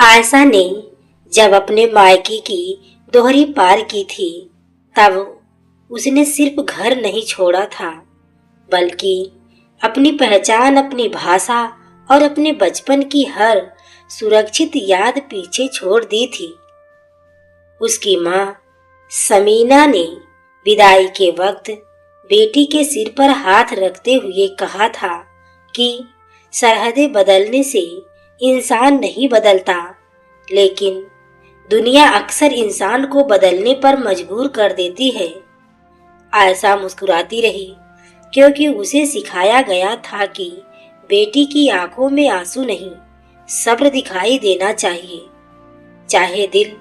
आयशा ने जब अपने मायके की दोहरी पार की थी, तब उसने सिर्फ घर नहीं छोड़ा था, बल्कि अपनी पहचान, अपनी भाषा और अपने बचपन की हर सुरक्षित याद पीछे छोड़ दी थी। उसकी माँ समीना ने विदाई के वक्त बेटी के सिर पर हाथ रखते हुए कहा था कि सरहदें बदलने से इंसान नहीं बदलता, लेकिन दुनिया अक्सर इंसान को बदलने पर मजबूर कर देती है। आयशा मुस्कुराती रही, क्योंकि उसे सिखाया गया था कि बेटी की आंखों में आंसू नहीं, सब्र दिखाई देना चाहिए, चाहे दिल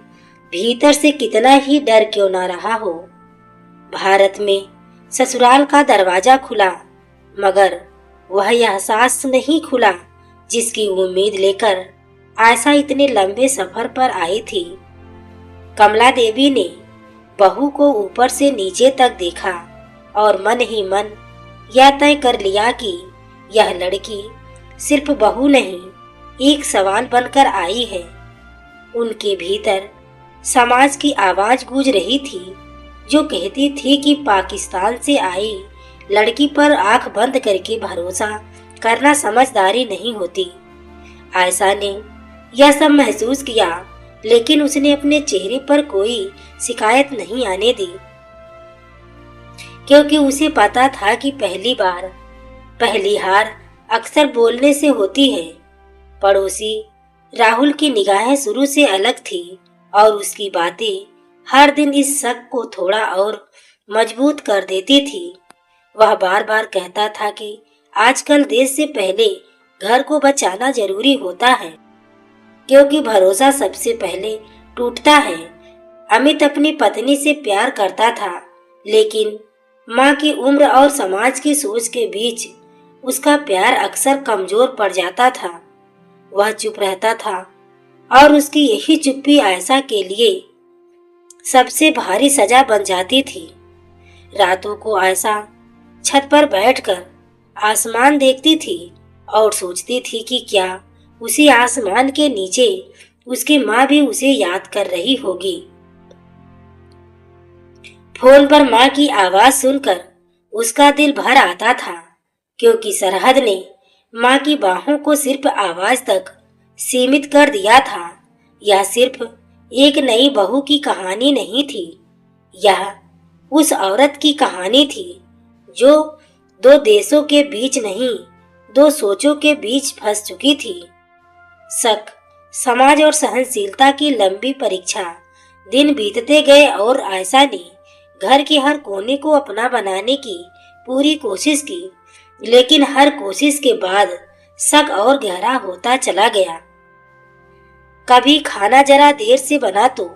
भीतर से कितना ही डर क्यों ना रहा हो। भारत में ससुराल का दरवाजा खुला, मगर वह एहसास नहीं खुला जिसकी उम्मीद लेकर आयशा इतने लंबे सफर पर आई थी। कमला देवी ने बहू को ऊपर से नीचे तक देखा और मन ही मन यह तय कर लिया कि यह लड़की सिर्फ बहू नहीं, एक सवाल बनकर आई है। उनके भीतर समाज की आवाज गूंज रही थी, जो कहती थी कि पाकिस्तान से आई लड़की पर आंख बंद करके भरोसा करना समझदारी नहीं होती। आयशा ने यह सब महसूस किया, लेकिन उसने अपने चेहरे पर कोई शिकायत नहीं आने दी, क्योंकि उसे पता था कि पहली हार अक्सर बोलने से होती है। पड़ोसी राहुल की निगाहें शुरू से अलग थी और उसकी बातें हर दिन इस शक को थोड़ा और मजबूत कर देती थी। वह बार बार कहता था कि आजकल देश से पहले घर को बचाना जरूरी होता है, क्योंकि भरोसा सबसे पहले टूटता है। अमित अपनी पत्नी से प्यार करता था, लेकिन माँ की उम्र और समाज की सोच के बीच उसका प्यार अक्सर कमजोर पड़ जाता था। वह चुप रहता था और उसकी यही चुप्पी आयशा के लिए सबसे भारी सजा बन जाती थी। रातों को आयशा छत पर बैठकर आसमान देखती थी और सोचती थी कि क्या उसी आसमान के नीचे उसकी माँ भी उसे याद कर रही होगी। फोन पर माँ की आवाज सुनकर उसका दिल भर आता था, क्योंकि सरहद ने माँ की बाहों को सिर्फ आवाज तक सीमित कर दिया था। यह सिर्फ एक नई बहू की कहानी नहीं थी, यह उस औरत की कहानी थी जो दो देशों के बीच नहीं, दो सोचों के बीच फंस चुकी थी। शक, समाज और सहनशीलता की लंबी परीक्षा दिन बीतते गए और आयशा ने घर के हर कोने को अपना बनाने की पूरी कोशिश की, लेकिन हर कोशिश के बाद शक और गहरा होता चला गया। कभी खाना जरा देर से बना तो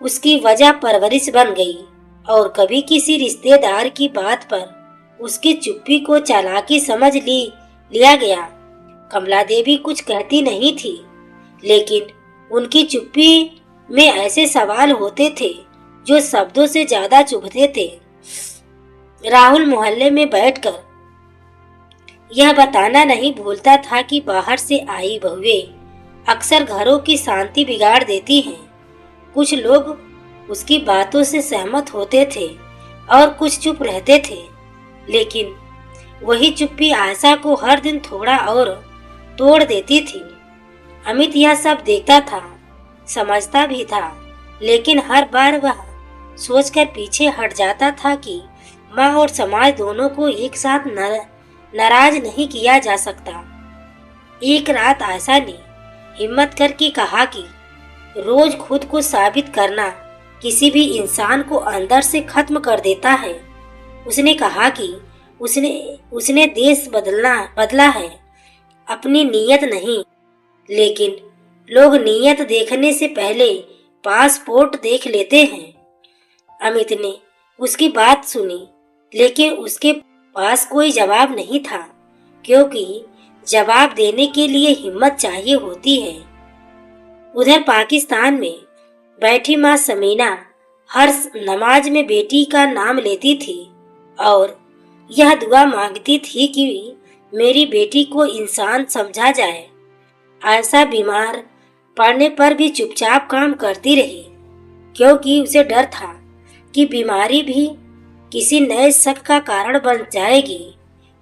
उसकी वजह परवरिश बन गई, और कभी किसी रिश्तेदार की बात पर उसकी चुप्पी को चालाकी समझ लिया गया। कमला देवी कुछ कहती नहीं थी, लेकिन उनकी चुप्पी में ऐसे सवाल होते थे जो शब्दों से ज्यादा चुभते थे। राहुल मोहल्ले में बैठकर यह बताना नहीं भूलता था कि बाहर से आई बहुएं अक्सर घरों की शांति बिगाड़ देती हैं। कुछ लोग उसकी बातों से सहमत होते थे और कुछ चुप रहते थे, लेकिन वही चुप्पी आयशा को हर दिन थोड़ा और तोड़ देती थी। अमित यह सब देखता था, समझता भी था, लेकिन हर बार वह सोचकर पीछे हट जाता था कि माँ और समाज दोनों को एक साथ नाराज नहीं किया जा सकता। एक रात आयशा ने हिम्मत करके कहा कि रोज खुद को साबित करना किसी भी इंसान को अंदर से खत्म कर देता है। उसने कहा कि उसने देश बदला है, अपनी नीयत नहीं। लेकिन लोग नीयत देखने से पहले पासपोर्ट देख लेते हैं। अमित ने उसकी बात सुनी, लेकिन उसके पास कोई जवाब नहीं था, क्योंकि जवाब देने के लिए हिम्मत चाहिए होती है। उधर पाकिस्तान में बैठी माँ समीना हर नमाज में बेटी का नाम लेती थी और यह दुआ मांगती थी कि मेरी बेटी को इंसान समझा जाए। आयशा बीमार पड़ने पर भी चुपचाप काम करती रही, क्योंकि उसे डर था कि बीमारी भी किसी नए शक का कारण बन जाएगी।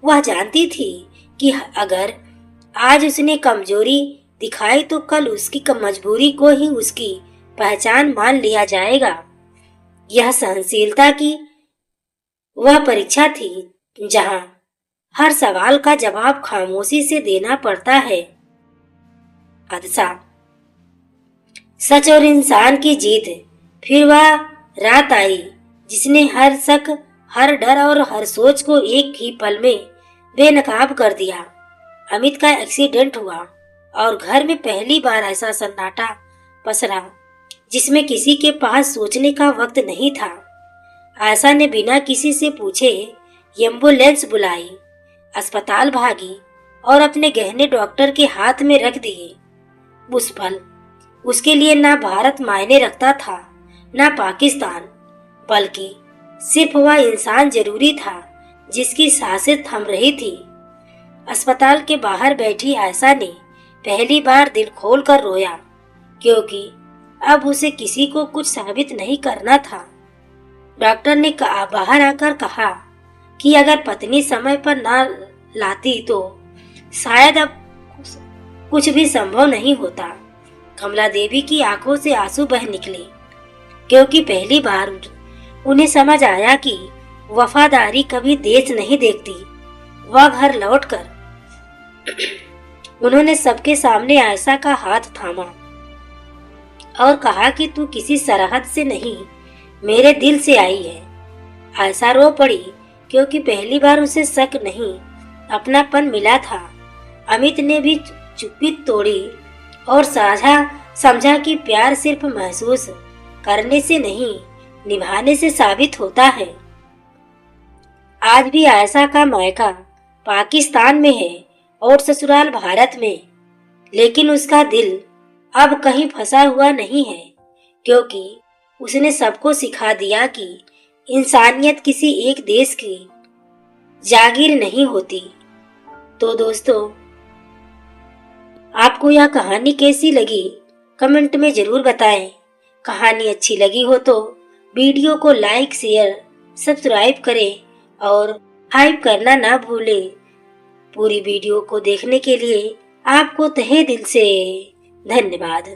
वह जानती थी कि अगर आज उसने कमजोरी दिखाई तो कल उसकी मजबूरी को ही उसकी पहचान मान लिया जाएगा। यह सहनशीलता की वह परीक्षा थी जहां हर सवाल का जवाब खामोशी से देना पड़ता है। हादसा, सच और इंसान की जीत। फिर वह रात आई जिसने हर शक, हर डर और हर सोच को एक ही पल में बेनकाब कर दिया। अमित का एक्सीडेंट हुआ और घर में पहली बार ऐसा सन्नाटा पसरा जिसमें किसी के पास सोचने का वक्त नहीं था। आयशा ने बिना किसी से पूछे एम्बुलेंस बुलाई, अस्पताल भागी और अपने गहने डॉक्टर के हाथ में रख दिए। उस पल उसके लिए ना भारत मायने रखता था, ना पाकिस्तान, बल्कि सिर्फ वह इंसान जरूरी था जिसकी सांसें थम रही थी। अस्पताल के बाहर बैठी आयशा ने पहली बार दिल खोलकर रोया, क्योंकि अब उसे किसी को कुछ साबित नहीं करना था। डॉक्टर ने बाहर आकर कहा कि अगर पत्नी समय पर ना लाती तो शायद अब कुछ भी संभव नहीं होता। कमला देवी की आंखों से आंसू बह निकले, क्योंकि पहली बार उन्हें समझ आया कि वफादारी कभी देश नहीं देखती। वह घर लौटकर उन्होंने सबके सामने आयशा का हाथ थामा और कहा कि तू किसी सरहद से नहीं, मेरे दिल से आई है। आयशा रो पड़ी, क्योंकि पहली बार उसे शक नहीं, अपनापन मिला था। अमित ने भी चुप्पी तोड़ी और समझा कि प्यार सिर्फ महसूस करने से नहीं, निभाने से साबित होता है। आज भी आयशा का मायका पाकिस्तान में है और ससुराल भारत में, लेकिन उसका दिल अब कहीं फंसा हुआ नहीं है, क्योंकि उसने सबको सिखा दिया कि इंसानियत किसी एक देश की जागीर नहीं होती। तो दोस्तों, आपको यह कहानी कैसी लगी कमेंट में जरूर बताएं। कहानी अच्छी लगी हो तो वीडियो को लाइक, शेयर, सब्सक्राइब करें और हाइप करना ना भूलें। पूरी वीडियो को देखने के लिए आपको तहे दिल से धन्यवाद।